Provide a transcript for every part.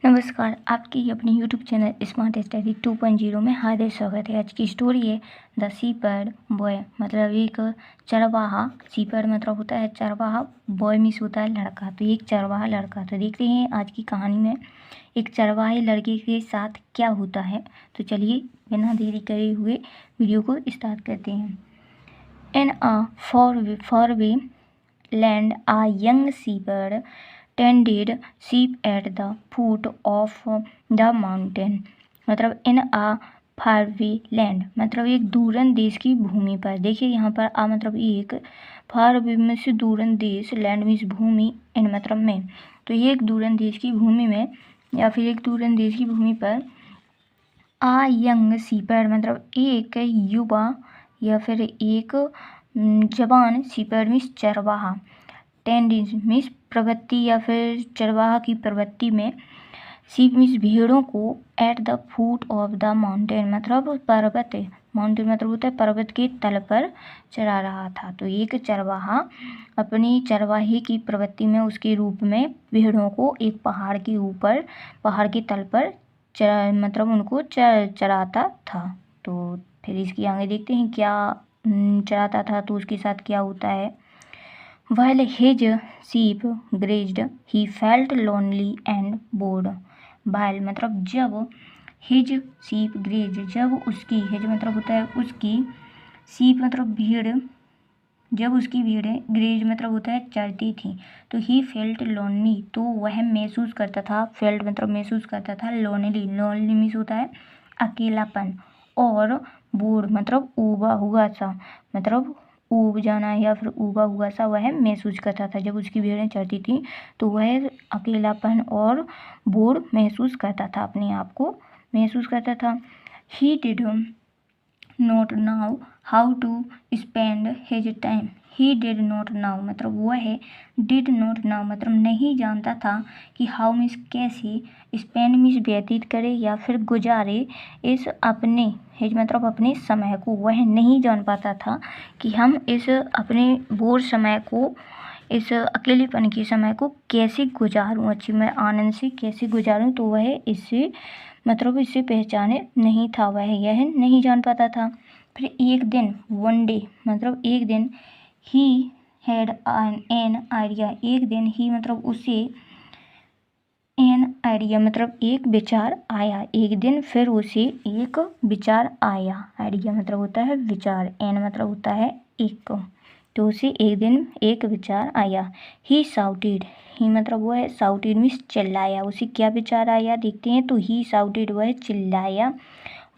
नमस्कार, आपकी अपनी यूट्यूब चैनल स्मार्ट स्टडी 2.0 में हार्दिक स्वागत है। आज की स्टोरी है द शीपर्ड बॉय। मतलब एक चरवाहा, शीपर्ड मतलब होता है चरवाहा, बॉय मीन्स होता है लड़का। तो एक चरवाहा लड़का। तो देखते हैं आज की कहानी में एक चरवाहे लड़के के साथ क्या होता है। तो चलिए बिना देरी करे हुए वीडियो को स्टार्ट करते हैं। इन अ far away land, a young shepherd tended sheep at the foot of the mountain। मतलब इन आ फारवे लैंड मतलब एक दूरन देश की भूमि पर। देखिए यहाँ पर आ मतलब एक, फारवे में से दूरन देश, लैंड मीन्स भूमि, इन मतलब में। तो ये एक दूरन देश की भूमि में या फिर एक दूरन देश की भूमि पर आ यंग शीपर्ड मतलब एक युवा या फिर एक जवान, शीपर्ड मीन्स चरवाहा, टेंडिंग मीन्स प्रवृत्ति या फिर चरवाहा की प्रवृत्ति में, शीप मीन्स भेड़ों को, at the foot of the mountain मतलब पर्वत, माउंटेन मतलब होता है पर्वत के तल पर चरा रहा था। तो एक चरवाहा अपनी चरवाहे की प्रवृत्ति में, उसके रूप में भेड़ों को एक पहाड़ के ऊपर, पहाड़ के तल पर मतलब उनको चराता था। तो फिर इसकी आगे देखते हैं क्या चराता था तो उसके साथ क्या होता है। While his sheep grazed, he felt lonely and bored। while मतलब जब, his sheep grazed जब उसकी, his मतलब होता है उसकी, sheep मतलब भेड़, जब उसकी भेड़ें, ग्रेज मतलब होता है चरती थी। तो ही फेल्ट लोनली तो वह महसूस करता था, फेल्ट मतलब महसूस करता था, लोनली, लोनली मीन्स होता है अकेलापन, और बोर्ड मतलब ऊबा हुआ सा, मतलब ऊब जाना या फिर ऊबा हुआ सा वह महसूस करता था। जब उसकी भेड़ें चरती थी तो वह अकेलापन और बोर्ड महसूस करता था, अपने आप को महसूस करता था। He did not know how to spend his time. He did not know मतलब वह, डिड नॉट नाउ मतलब नहीं जानता था कि हाउ मीन्स कैसे, स्पेंड मीन्स व्यतीत करे या फिर गुजारे, इस अपने, हिज मतलब अपने समय को, वह नहीं जान पाता था कि हम इस अपने बोर समय को, इस अकेलेपन के समय को कैसे गुजारूं, अच्छी मैं आनंद से कैसे गुजारूं। तो वह इससे मतलब इसे पहचाने नहीं था, वह यह नहीं जान पाता था। फिर एक दिन, वन डे मतलब एक दिन, ही हैड एन आइडिया, एक दिन ही मतलब उसे, एन आइडिया मतलब एक विचार आया, एक दिन फिर उसे एक विचार आया। आइडिया मतलब होता है विचार, एन मतलब होता है एक, तो उसे एक दिन एक विचार आया। ही साउटेड, ही मतलब वो है साउटेड मीन्स चिल्लाया। उसे क्या विचार आया देखते हैं। तो ही साउटेड वह चिल्लाया,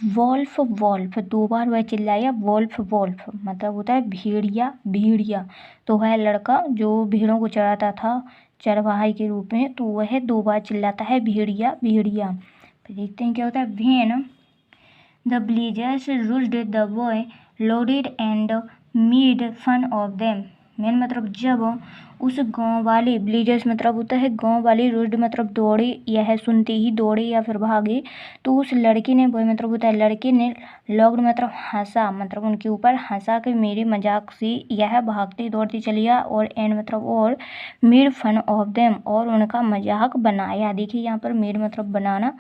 वॉल्फ वॉल्फ, दो बार वह चिल्लाया, वॉल्फ वॉल्फ मतलब होता है भेड़िया भेड़िया। तो वह लड़का जो भेड़ों को चराता था चरवाहे के रूप में, तो वह दो बार चिल्लाता है भेड़िया भेड़िया। फिर देखते हैं क्या होता है। When the villagers roused the boy loaded and made fun of them. मेन मतलब जब उस गांव वाले, विलेजर्स मतलब होता है गांव वाले, रूस्ड मतलब दौड़े, यह सुनते ही दौड़े या फिर भागे। तो उस लड़के ने, बॉय मतलब होता है लड़के ने, लॉग्ड मतलब हंसा, मतलब उनके ऊपर हंसा कि मेरे मजाक से यह भागते दौड़ते चलिया, और एंड मतलब और, मेड फन ऑफ देम और उनका मजाक बनाया। देखिए यहाँ पर मेड मतलब बनाना,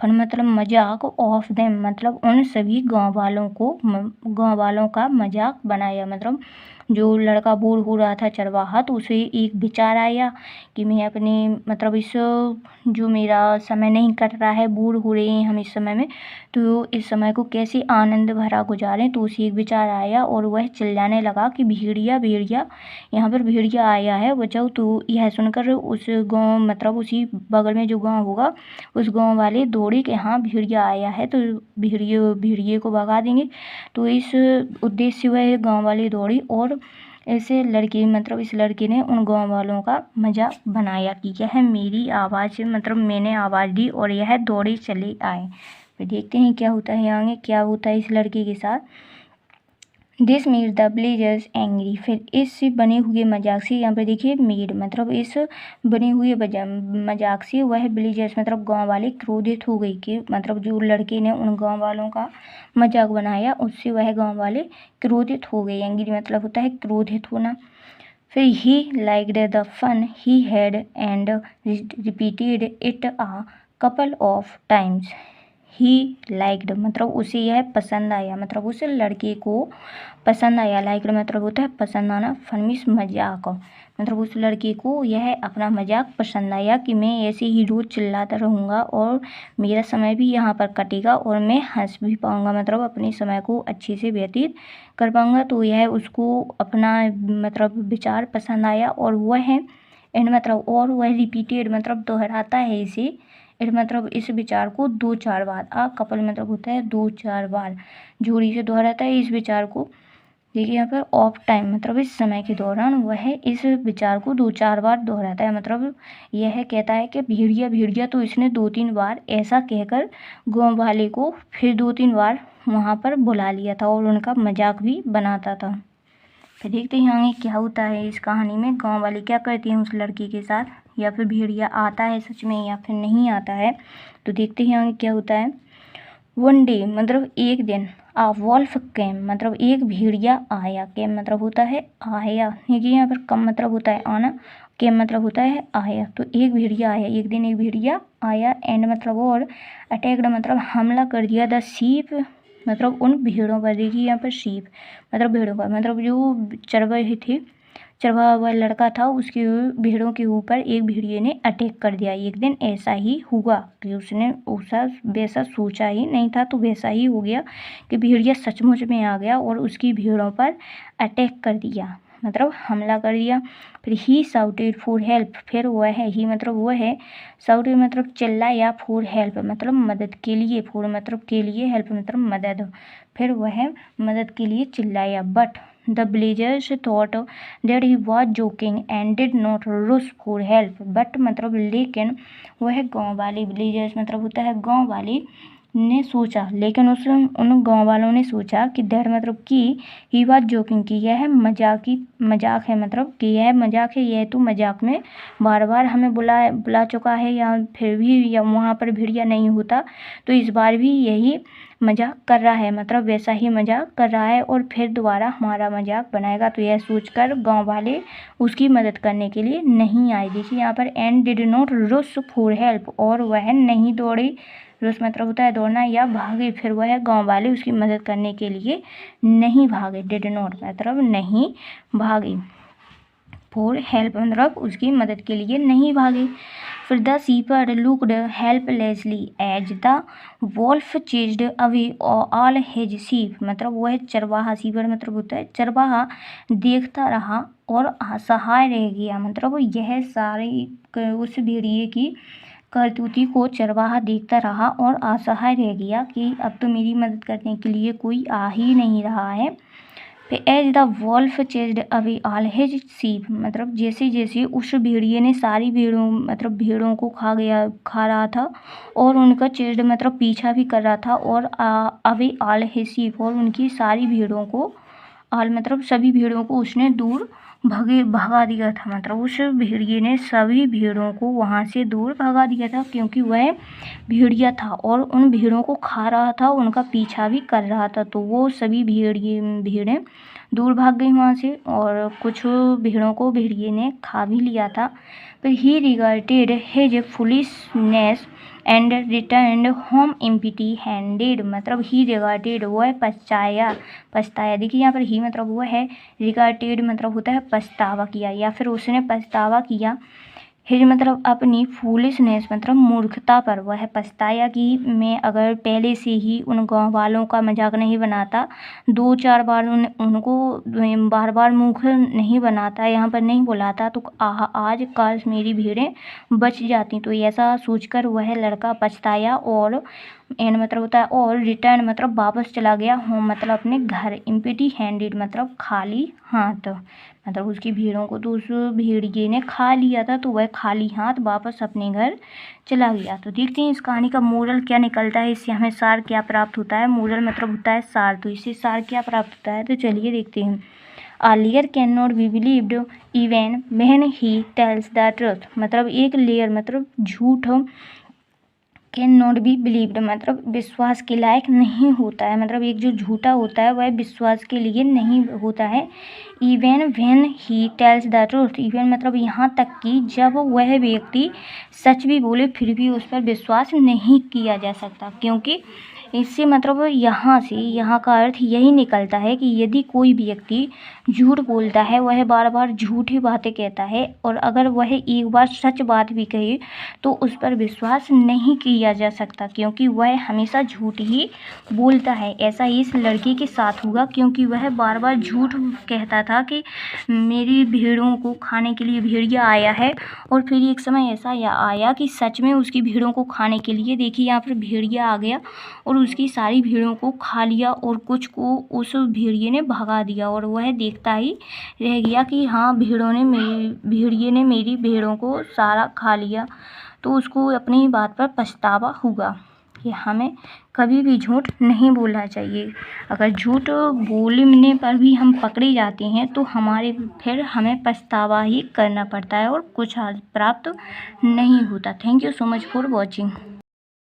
फन मतलब मजाक, ऑफ देम मतलब उन सभी गांव वालों को, गांव वालों का मजाक बनाया। मतलब जो लड़का बोर हो रहा था चरवाहा, तो उसे एक विचार आया कि मैं अपने मतलब इस, जो मेरा समय नहीं कट रहा है, बोर हो रहे हैं हम इस समय में, तो इस समय को कैसे आनंद भरा गुजारें। तो उसे एक विचार आया और वह चिल्लाने लगा कि भेड़िया भेड़िया, यहाँ पर भेड़िया आया है बचाओ। तो यह सुनकर उस गाँव मतलब उसी बगल में जो गाँव होगा, उस गाँव वाले दौड़े कि हाँ भेड़िया आया है, तो भेड़िए को भगा देंगे। तो इस उद्देश्य से वह गाँव वाले दौड़ी और ऐसे लड़के मतलब इस लड़के ने उन गाँव वालों का मजाक बनाया कि यह मेरी आवाज़ मतलब मैंने आवाज़ दी और यह दौड़े चले आए। फिर देखते हैं क्या होता है आगे, क्या होता है इस लड़के के साथ। This made the villagers angry. फिर इस बने हुए मजाक से, यहाँ पर देखिए मेड मतलब इस बने हुए मजाक से वह विलेजर्स मतलब गांव वाले क्रोधित हो गई कि मतलब जो लड़के ने उन गांव वालों का मजाक बनाया उससे वह गांव वाले क्रोधित हो गए। एंग्री मतलब होता है क्रोधित होना। फिर he liked the fun he had and repeated it a couple of times he liked मतलब उसे यह पसंद आया, मतलब उस लड़के को पसंद आया। लाइक्ड मतलब होता है पसंद आना, फनमिस मजाक, मतलब उस लड़के को यह अपना मजाक पसंद आया कि मैं ऐसे ही रोज चिल्लाता रहूँगा और मेरा समय भी यहाँ पर कटेगा और मैं हंस भी पाऊँगा, मतलब अपने समय को अच्छे से व्यतीत कर पाऊँगा। तो यह उसको अपना मतलब विचार पसंद आया और वह एंड मतलब और वह रिपीटेड मतलब दोहराता है इसे, एंड मतलब इस विचार को 2-4 बार। आ कपल मतलब होता है 2-4 बार, जोड़ी से दोहराता है इस विचार को। देखिए यहाँ पर ऑफ टाइम मतलब इस समय के दौरान वह इस विचार को 2-4 बार दोहराता है, मतलब यह कहता है कि भेड़िया भेड़िया, तो इसने 2-3 बार ऐसा कहकर गाँव वाले को फिर 2-3 बार वहाँ पर बुला लिया था और उनका मजाक भी बनाता था। फिर देखते हैं आगे क्या होता है इस कहानी में, गाँव वाले क्या करते हैं उस लड़की के साथ, या फिर भेड़िया आता है सच में या फिर नहीं आता है। तो देखते हैं आगे क्या होता है। वन डे मतलब एक दिन, आ वॉल्फ केम मतलब एक भेड़िया आया, केम मतलब होता है आया, देखिए यहाँ पर कम मतलब होता है आना, केम मतलब होता है आया। तो एक भेड़िया आया, एक दिन एक भेड़िया आया, एंड मतलब और अटैक्ड मतलब हमला कर दिया, द शीप मतलब उन भेड़ों पर। देखिए यहाँ पर शीप मतलब भेड़ों पर, मतलब जो चरवाहे थे, चरवाहा हुआ लड़का था उसके भेड़ों के ऊपर एक भेड़िए ने अटैक कर दिया। एक दिन ऐसा ही हुआ कि उसने वैसा सोचा ही नहीं था, तो वैसा ही हो गया कि भेड़िया सचमुच में आ गया और उसकी भेड़ों पर अटैक कर दिया, मतलब हमला कर दिया। फिर ही साउटेड फॉर हेल्प, फिर वह है ही मतलब वह है, साउटेड मतलब चिल्लाया, फॉर हेल्प मतलब मदद के लिए, फॉर मतलब के लिए, हेल्प मतलब मदद, फिर वह मदद के लिए चिल्लाया। But the villagers thought that he was joking and did not rush for help, but मतलब लेकिन वह गाँव वाले, villagers मतलब होता है गाँव वाले, ने सोचा, लेकिन उन गाँव वालों ने सोचा कि दैट मतलब कि ही वाज जोकिंग की यह मजाक है, मतलब कि यह मजाक है, यह तो मजाक में बार बार हमें बुला चुका है, या फिर भी या वहाँ पर भेड़िया नहीं होता, तो इस बार भी यही मजाक कर रहा है, मतलब वैसा ही मजाक कर रहा है और फिर दोबारा हमारा मजाक बनाएगा। तो यह सोचकर गांव वाले उसकी मदद करने के लिए नहीं आए। देखिए यहाँ पर and did not rush for help, और वह नहीं दौड़े, रुश मतलब होता है दौड़ना या भागे, फिर वह गांव वाले उसकी मदद करने के लिए नहीं भागे, डिड नॉट मतलब नहीं भागे, फॉर हेल्प मतलब उसकी मदद के लिए नहीं भागे। फिर the shepherd looked helplessly as the wolf chased away all his sheep, मतलब वह चरवाहा, शीपर मतलब होता है चरवाहा, देखता रहा और असहाय रह गया, मतलब यह सारे उस भेड़िए की करतूती को चरवाहा देखता रहा और असहाय रह गया कि अब तो मेरी मदद करने के लिए कोई आ ही नहीं रहा है। फिर as the wolf chased away all his sheep, मतलब जैसे जैसे उस भेड़िए ने सारी भेड़ों को खा रहा था और उनका चेज्ड मतलब पीछा भी कर रहा था, और अवे ऑल हिज शीप और उनकी सारी भेड़ों को, ऑल मतलब सभी भेड़ों को उसने दूर भगा दिया था, मतलब उस भेड़िए ने सभी भेड़ों को वहाँ से दूर भगा दिया था, क्योंकि वह भेड़िया था और उन भेड़ों को खा रहा था, उनका पीछा भी कर रहा था, तो वो सभी भेड़ें दूर भाग गई वहाँ से, और कुछ भेड़ों को भेड़िए ने खा भी लिया था। फिर ही regarded his foolishness and return home empty handed, मतलब ही रिगार्डेड वह पछताया। देखिए यहाँ पर ही मतलब वह है, रिगार्डेड मतलब होता है पछतावा किया, या फिर उसने पछतावा किया, हिज मतलब अपनी फूलिशनेस मतलब मूर्खता पर वह पछताया कि मैं अगर पहले से ही उन गाँव वालों का मजाक नहीं बनाता, 2-4 बार उनको बार बार मूर्ख नहीं बनाता, यहाँ पर नहीं बुलाता, तो आज काश मेरी भेड़ें बच जाती। तो ऐसा सोचकर वह लड़का पछताया और एंड मतलब होता है और रिटर्न मतलब वापस चला गया, होम मतलब अपने घर, एम्प्टी हैंडेड मतलब खाली हाथ, मतलब उसकी भेड़ों को तो उस भेड़िए ने खा लिया था, तो वह खाली हाथ वापस अपने घर चला गया। तो देखते हैं इस कहानी का मोरल क्या निकलता है, इससे हमें सार क्या प्राप्त होता है। मोरल मतलब होता है सार, तो इससे सार क्या प्राप्त होता है, तो चलिए देखते हैं। A layer cannot be believed even when he tells the truth, मतलब एक लेयर मतलब झूठ कैन नॉट बी बिलीव्ड मतलब विश्वास के लायक नहीं होता है। मतलब एक जो झूठा होता है वह विश्वास के लिए नहीं होता है। Even when he tells the truth, even मतलब यहाँ तक कि जब वह व्यक्ति सच भी बोले फिर भी उस पर विश्वास नहीं किया जा सकता, क्योंकि इससे मतलब यहाँ का अर्थ यही निकलता है कि यदि कोई व्यक्ति झूठ बोलता है, वह बार बार झूठी बातें कहता है, और अगर वह एक बार सच बात भी कहे तो उस पर विश्वास नहीं किया जा सकता, क्योंकि वह हमेशा झूठ ही बोलता है। ऐसा इस लड़के के साथ हुआ, क्योंकि वह बार बार झूठ कहता था कि मेरी भेड़ों को खाने के लिए भेड़िया आया है, और फिर एक समय ऐसा आया कि सच में उसकी भेड़ों को खाने के लिए, देखिए यहाँ पर भेड़िया आ गया और उसकी सारी भेड़ों को खा लिया, और कुछ को उस भेड़िए ने भगा दिया, और वह देखता ही रह गया कि हाँ भेड़िए ने मेरी भेड़ों को सारा खा लिया। तो उसको अपनी बात पर पछतावा हुआ कि हमें कभी भी झूठ नहीं बोलना चाहिए। अगर झूठ बोलने पर भी हम पकड़े जाते हैं तो फिर हमें पछतावा ही करना पड़ता है और कुछ प्राप्त नहीं होता। Thank you so much for watching.